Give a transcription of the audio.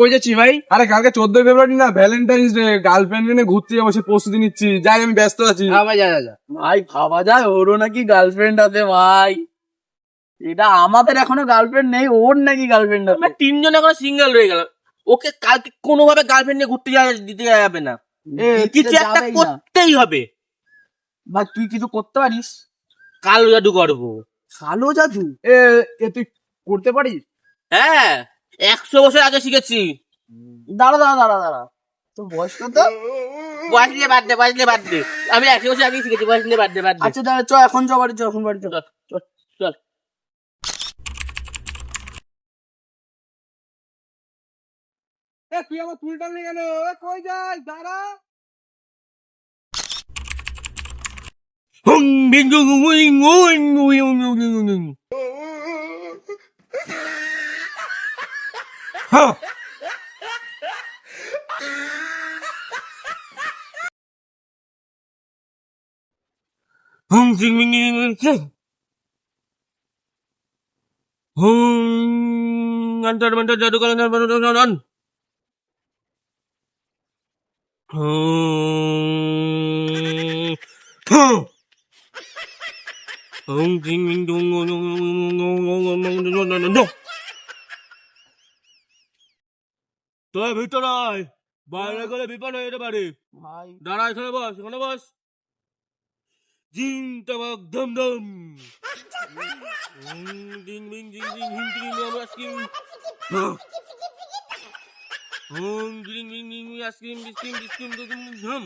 কই যাচ্ছি ভাই? আরে কালকে 14 ফেব্রুয়ারি না, ভ্যালেন্টাইন্স ডে, গার্লফ্রেন্ড নিয়ে ঘুরতে যাবো, সে প্রস্তুতি নিচ্ছি। যাই, আমি ব্যস্ত আছি। হ্যাঁ ভাই, যা। ভাই ভাবা যায় ওরও নাকি গার্লফ্রেন্ড আছে ভাই। এটা আমাদের এখনো গার্লফ্রেন্ড নেই, ওর নাকি গার্লফ্রেন্ড আছে। আমরা তিনজন এখন সিঙ্গেল রয়ে গেল। ওকে কালকে কোনোভাবে গার্লফ্রেন্ড নিয়ে ঘুরতে দিতে যাবে না। কিছু একটা করতেই হবে ভাই। তুই কিছু করতে পারিস? কালো জাদু করবো। কালো জাদু? এ তুই করতে পারিস? হ্যাঁ, 100 বছর আগে শিখেছি। দাঁড়া, তোর বয়স কত? বয়স নিয়ে বাদ দে। আমি 100 বছর আগে শিখেছি, বয়স নিয়ে বাদ দে। আচ্ছা দাঁড়া, এখন বাড়ি চ। চল। তুই আমার চুলটা নিয়ে গেল, কই যাই? দাঁড়া। জাদু করেন। তোর ভিতর আয়, বাইরে গেলে বিপদ হয়ে যেতে পারে। ভাই দাঁড়া, এখানে বস। জিং তাবাক দম দম। জিং বিং জিং জিং হিম টিং আমরা স্কিম। জিং বিং জিং আইসক্রিম বিস্কিম হুম।